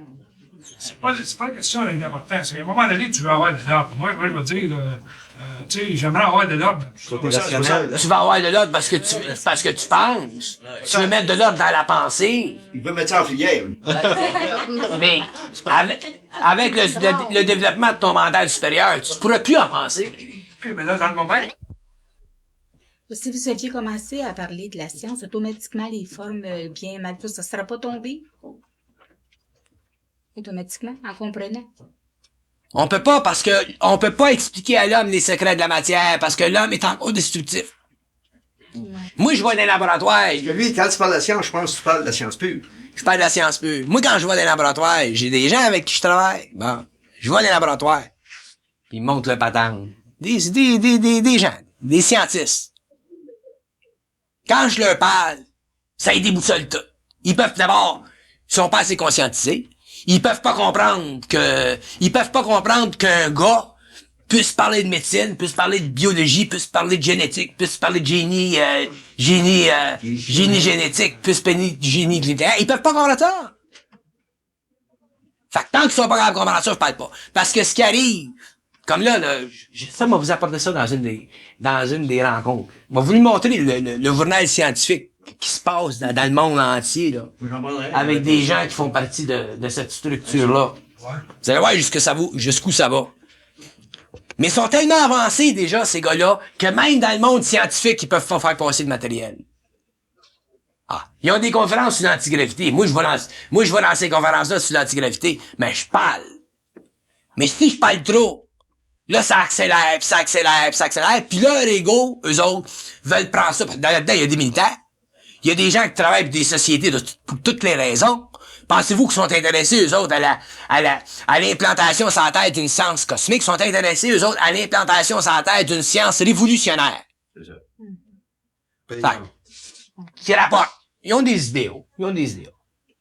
C'est pas une question d'importance. À un moment donné, tu veux avoir des dates. Moi, je vais dire, Tu sais, j'aimerais avoir de l'ordre.
Tu vas avoir de l'ordre parce que tu penses. Tu veux mettre de l'ordre dans la pensée.
Il veut mettre ça en filière.
Mais avec le développement de ton mental supérieur, tu ne pourras plus en penser.
Mais là, dans le moment,
Si vous aviez commencé à parler de la science, automatiquement, les formes bien mal, ça ne sera pas tombé? Automatiquement, en comprenant.
On peut pas expliquer à l'homme les secrets de la matière parce que l'homme est encore destructif. Moi, je vois dans les laboratoires.
Lui, quand tu parles de la science, je pense que tu parles de la science pure.
Je parle de la science pure. Moi, quand je vois dans les laboratoires, j'ai des gens avec qui je travaille. Bon, je vois dans les laboratoires. Puis ils me montrent le patente. Des gens, des scientistes. Quand je leur parle, ça les déboussole tout. Ils peuvent d'abord, ils sont pas assez conscientisés. Ils peuvent pas comprendre qu'un gars puisse parler de médecine, puisse parler de biologie, puisse parler de génétique, puisse parler de génie génétique, puisse parler de génie nucléaire. Ils peuvent pas comprendre ça. Fait que tant qu'ils sont pas capables de comprendre ça, je parle pas. Parce que ce qui arrive, comme là, ça m'a vous apporté ça dans une des rencontres. M'a voulu montrer le journal scientifique qui se passe dans le monde entier, là. Avec des gens qui font partie de cette structure-là. Vous allez voir jusqu'où ça va. Mais ils sont tellement avancés, déjà, ces gars-là, que même dans le monde scientifique, ils peuvent pas faire passer de matériel. Ah. Ils ont des conférences sur l'antigravité. Moi, je vais dans ces conférences-là sur l'antigravité. Mais je parle. Mais si je parle trop, là, ça accélère, puis ça accélère, puis ça accélère. Puis leur ego, eux autres, veulent prendre ça. Là-dedans, il y a des militaires. Il y a des gens qui travaillent pour des sociétés pour toutes les raisons. Pensez-vous qu'ils sont intéressés, eux autres, à l'implantation sur la Terre d'une science cosmique? Ils sont intéressés, eux autres, à l'implantation sur la Terre d'une science révolutionnaire.
C'est ça.
Qui rapportent. Ils ont des idéaux.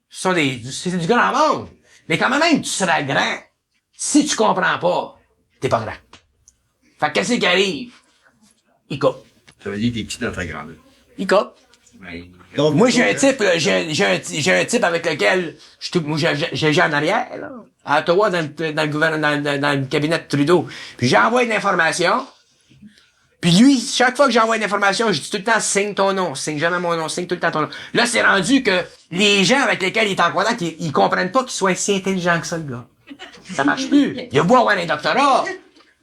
C'est du grand monde. Mais quand même, tu seras grand. Si tu comprends pas, t'es pas grand. Fait que qu'est-ce qui arrive? Il coupe.
Ça veut dire que t'es petit dans ta grandeur.
Il coupe.
Ouais.
Donc, moi, j'ai un type avec lequel j'ai en arrière, là, à Ottawa, dans le cabinet de Trudeau. Puis j'envoie une information. Puis lui, chaque fois que j'envoie une information, je dis tout le temps, signe ton nom, signe jamais mon nom, signe tout le temps ton nom. Là, c'est rendu que les gens avec lesquels il est en contact, ils comprennent pas qu'il soit si intelligent que ça, le gars. Ça marche plus. Il a beau avoir un doctorat.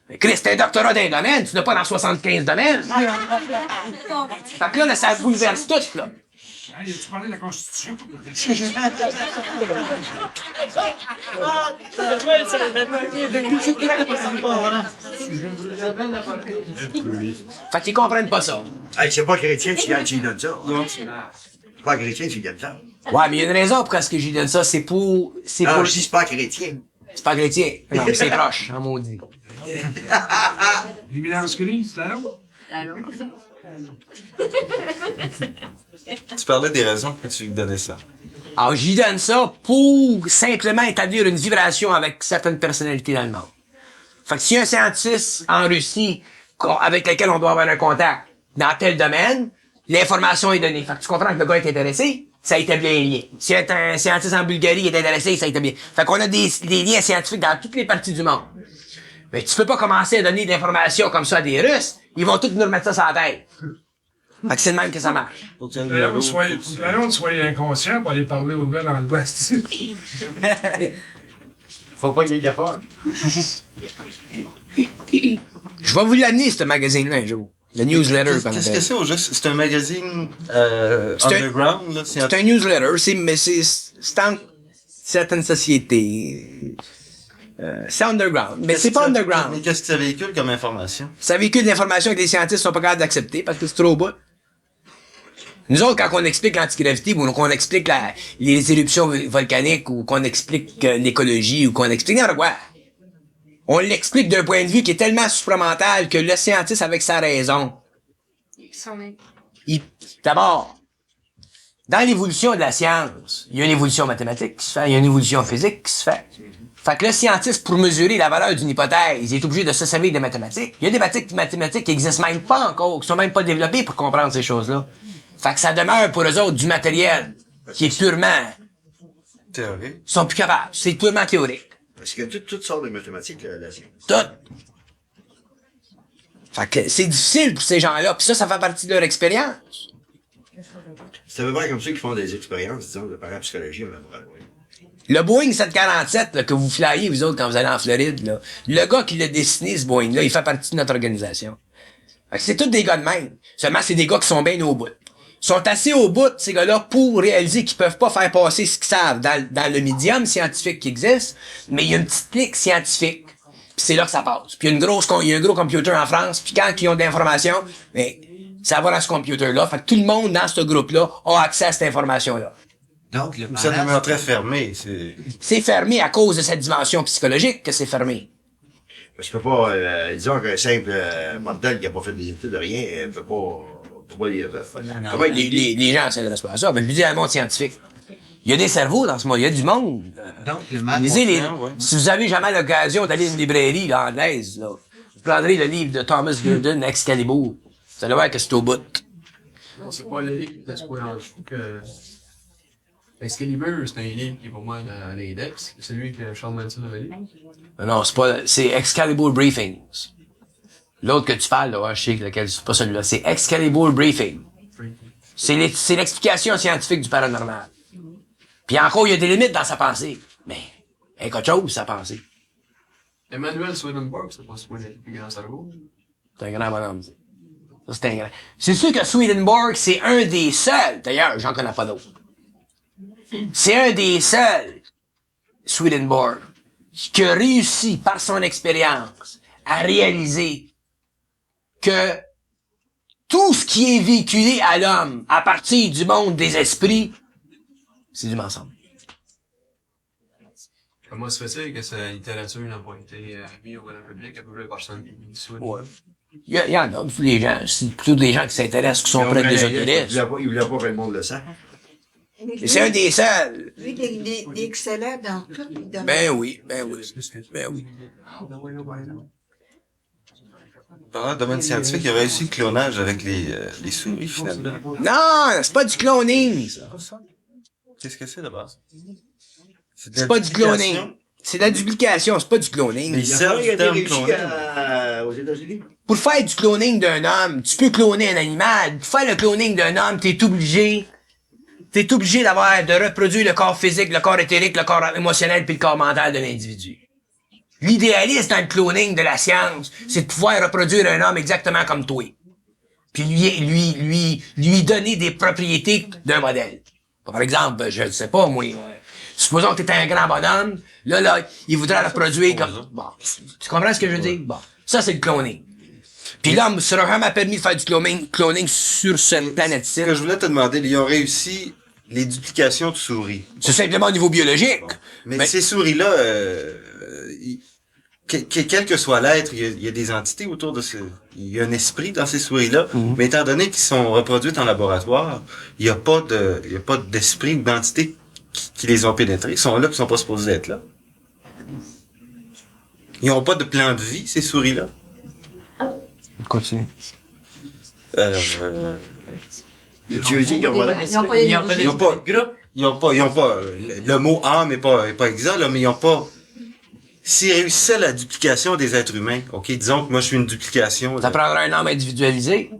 Mais Chris, t'as un doctorat dans un domaine, tu n'as pas dans 75 domaines. Fait que là, ça bouleverse tout, là.
Hey, tu parlais de la Constitution?
Fait qu'ils comprennent pas ça.
Hey, c'est pas chrétien, tu lui donnes ça. C'est pas chrétien, tu lui donnes ça.
Ouais, mais il y a une raison pour ce que j'y donne ça, c'est pour...
Non, je dis c'est pas chrétien.
C'est pas chrétien. Non, mais c'est proche, en maudit.
L'éminence grise, c'est là?
Tu parlais des raisons que tu lui donnais ça.
Alors, j'y donne ça pour simplement établir une vibration avec certaines personnalités dans le monde. Fait que si y a un scientiste en Russie avec lequel on doit avoir un contact dans tel domaine, l'information est donnée. Fait que tu comprends que le gars est intéressé, ça établit un lien. Si y a un scientiste en Bulgarie qui est intéressé, ça établit. Fait qu'on a des liens scientifiques dans toutes les parties du monde. Mais tu peux pas commencer à donner de l'information comme ça à des Russes. Ils vont tous nous remettre ça sur la tête. Fait que c'est le même que ça marche.
Soyez inconscient pour aller parler aux gars dans l'Ouest.
Faut pas qu'il y ait d'efforts.
Je vais vous l'amener, ce magazine-là, un jour. Le newsletter, qu'on
Qu'est-ce
appelle.
que c'est au juste? C'est un magazine underground, là?
C'est un newsletter, mais c'est dans certaines sociétés. C'est underground. Mais c'est pas underground.
Mais qu'est-ce que ça véhicule comme information?
Ça véhicule de l'information que les scientifiques sont pas capables d'accepter parce que c'est trop bas. Nous autres, quand on explique l'antigravité ou qu'on explique les éruptions volcaniques ou qu'on explique l'écologie ou qu'on explique n'importe quoi, on l'explique d'un point de vue qui est tellement supramental que le scientiste, avec sa raison, d'abord, dans l'évolution de la science, il y a une évolution mathématique qui se fait, il y a une évolution physique qui se fait. Fait que le scientiste, pour mesurer la valeur d'une hypothèse, il est obligé de se servir des mathématiques. Il y a des mathématiques qui existent même pas encore, qui sont même pas développées pour comprendre ces choses-là. Fait que ça demeure pour eux autres du matériel qui est purement...
Théorique.
Ils sont plus capables. C'est purement théorique.
Parce que toutes sortes de mathématiques, la science.
Tout. Fait que c'est difficile pour ces gens-là, puis ça fait partie de leur expérience.
C'est à peu près comme ceux qui font des expériences, disons, de parapsychologie, on va voir.
Le Boeing 747 là, que vous flyez, vous autres, quand vous allez en Floride, là, le gars qui l'a dessiné, ce Boeing-là, il fait partie de notre organisation. Fait que c'est tous des gars de même. Seulement, c'est des gars qui sont bien au bout. Ils sont assez au bout, ces gars-là, pour réaliser qu'ils peuvent pas faire passer ce qu'ils savent dans le médium scientifique qui existe, mais il y a une petite clique scientifique. Puis c'est là que ça passe. Puis il y a un gros computer en France, puis quand ils ont de l'information, ben, ça va dans ce computer-là. Fait que tout le monde dans ce groupe-là a accès à cette information-là.
Donc, le
Ça
parent,
demeure très fermé.
C'est fermé à cause de cette dimension psychologique que c'est fermé.
Parce que disons qu'un simple mortel qui a pas fait des études de rien, peut pas lire. Comment
Les gens s'intéressent pas à ça. Mais je dis à le monde scientifique. Il y a des cerveaux dans ce monde, il y a du monde.
donc, le mal
Lisez
ouais.
si vous avez jamais l'occasion d'aller à une librairie là, anglaise, là, vous prendrez le livre de Thomas Gurdon, Excalibur. Vous allez voir que c'est au bout.
Non, c'est pas le livre qui était super en dessous que... Excalibur, c'est un livre qui est pour moi dans l'index. C'est celui que Charles Manson avait lu.
Non, c'est Excalibur Briefings. L'autre que tu parles, là, ouais, je sais lequel, c'est pas celui-là. C'est Excalibur Briefing. C'est l'explication scientifique du paranormal. Puis encore, il y a des limites dans sa pensée. Mais, il y a quelque chose, sa pensée.
Emmanuel Swedenborg, c'est pas le plus grand cerveau.
C'est un grand bonhomme. Ça, c'est un grand. C'est sûr que Swedenborg, c'est un des seuls, d'ailleurs, j'en connais pas d'autres. C'est un des seuls, Swedenborg, qui a réussi par son expérience à réaliser que tout ce qui est véhiculé à l'homme à partir du monde des esprits, c'est du mensonge.
Comment se fait-il que sa littérature n'a pas été mise au grand public à peu près personne qui
Ouais. Il y en a, les gens, c'est plutôt des gens qui s'intéressent, qui sont près des ésotéristes.
Il voulait pas que le monde le sache.
Et c'est un des seuls.
Lui, il est excellent dans tout.
Ben oui. Ben oui.
Dans le domaine scientifique, il y a réussi le clonage avec les souris, finalement.
Non, c'est pas du cloning, ça.
Qu'est-ce que c'est, d'abord?
C'est pas du cloning. C'est de la duplication, c'est pas du cloning.
Mais il sert du terme cloning.
Aux États-Unis.
Pour faire du cloning d'un homme, tu peux cloner un animal. Pour faire le cloning d'un homme, t'es obligé de reproduire le corps physique, le corps éthérique, le corps émotionnel puis le corps mental de l'individu. L'idéaliste dans le cloning de la science, c'est de pouvoir reproduire un homme exactement comme toi. Puis lui donner des propriétés d'un modèle. Par exemple, je ne sais pas, moi, supposons que t'es un grand bonhomme, là, il voudrait reproduire comme, bon, tu comprends ce que je veux dire? Bon. Ça, c'est le cloning. Puis l'homme sera jamais permis de faire du cloning sur cette planète-ci.
Ce que je voulais te demander, ils ont réussi les duplications de souris.
C'est simplement au niveau biologique.
Bon. Mais ces souris-là, quel que soit l'être, il y a des entités autour de il y a un esprit dans ces souris-là. Mais étant donné qu'ils sont reproduites en laboratoire, il y a pas d'esprit ou d'entité qui les ont pénétrés. Ils sont là, ils sont pas supposés être là. Ils ont pas de plan de vie, ces souris-là.
Continue.
Tu veux dire qu'ils ont pas
Ils ont pas le mot âme est pas exact, là, mais ils ont pas, s'ils réussissaient la duplication des êtres humains, ok, disons que moi je suis une duplication.
Ça prendra un homme individualisé.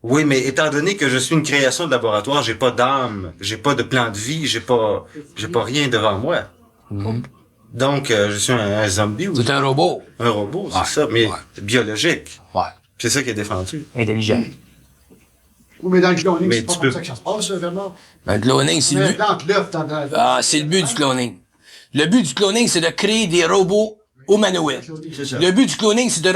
Oui, mais étant donné que je suis une création de laboratoire, j'ai pas d'âme, j'ai pas de plan de vie, j'ai pas rien devant moi. Donc, je suis un zombie ou
C'est un robot.
un robot, c'est ça, mais biologique.
Ouais.
C'est ça qui est défendu.
Intelligent.
Oui, mais dans le cloning,
Mais
c'est pas
tu
comme
peux-
ça que ça se passe, Bernard.
Le cloning, c'est le but.
Plante l'œuf dans
Ah, c'est le but du cloning. Le but du cloning, c'est de créer des robots humanoïdes.
C'est ça.
Le but du cloning, c'est de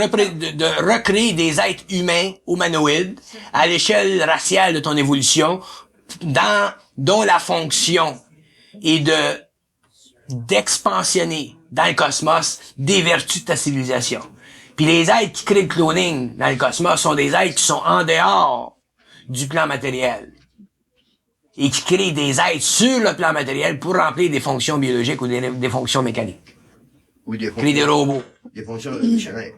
recréer des êtres humains humanoïdes à l'échelle raciale de ton évolution, dont la fonction est d'expansionner dans le cosmos des vertus de ta civilisation. Puis les êtres qui créent le cloning dans le cosmos sont des êtres qui sont en dehors du plan matériel et qui créent des êtres sur le plan matériel pour remplir des fonctions biologiques ou des fonctions mécaniques.
Ou des
Créer des robots.
Des fonctions révolutionnaires.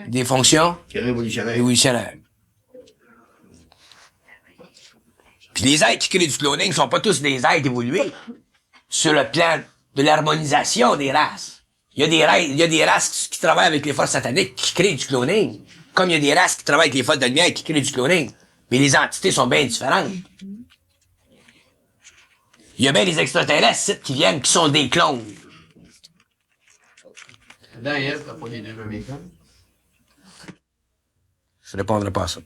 Des fonctions
Révolutionnaires.
révolutionnaires. Puis les êtres qui créent du cloning sont pas tous des êtres évolués sur le plan de l'harmonisation des races. Il y a des races qui travaillent avec les forces sataniques qui créent du cloning. Comme il y a des races qui travaillent avec les fautes de lumière et qui créent du cloning. Mais les entités sont bien différentes. Il y a bien des extraterrestres qui viennent, qui sont des clones.
Adam et Ève, t'as pas les deux mêmes écoles?
Je répondrai pas à ça.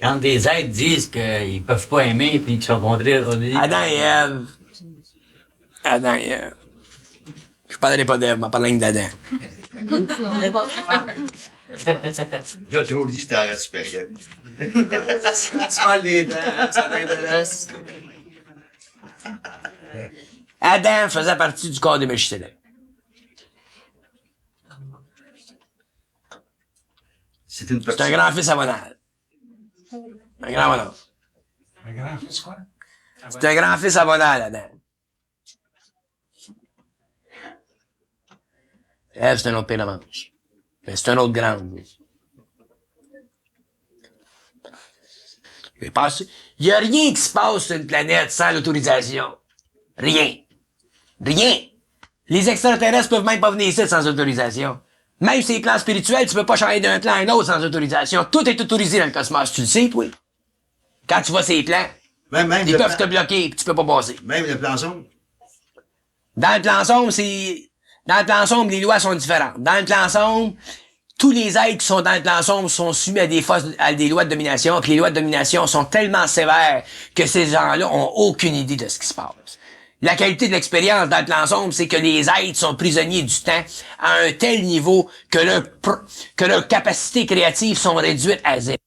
Quand des êtres disent qu'ils peuvent pas aimer puis qu'ils sont condamnés à
Adam et Ève. Adam et Ève. Je parlerai pas d'Ève, je parlerai d'Adam.
J'ai toujours dit que c'était la race supérieure.
Tu parles des dents, ça t'intéresse.
Adam faisait partie du corps de Melchizedek.
C'est une
C'est un
personne.
grand-fils abonal. Un grand bonhomme.
Un grand fils, quoi?
C'est un grand-fils abonal, Adam. Ève, c'est un autre pire de manche. Mais c'est un autre grand. Il y a rien qui se passe sur une planète sans l'autorisation. Rien. Rien. Les extraterrestres peuvent même pas venir ici sans autorisation. Même sur les plans spirituels, tu peux pas changer d'un plan à un autre sans autorisation. Tout est autorisé dans le cosmos, tu le sais, toi. Quand tu vois ces plans,
Même
ils
le
peuvent
plan-
te bloquer, puis tu peux pas passer.
Même le plan sombre.
Dans le plan sombre, dans le plan sombre, les lois sont différentes. Dans le plan sombre, tous les êtres qui sont dans le plan sombre sont soumis à des lois de domination, puis les lois de domination sont tellement sévères que ces gens-là ont aucune idée de ce qui se passe. La qualité de l'expérience dans le plan sombre, c'est que les êtres sont prisonniers du temps à un tel niveau que leurs capacités créatives sont réduites à zéro.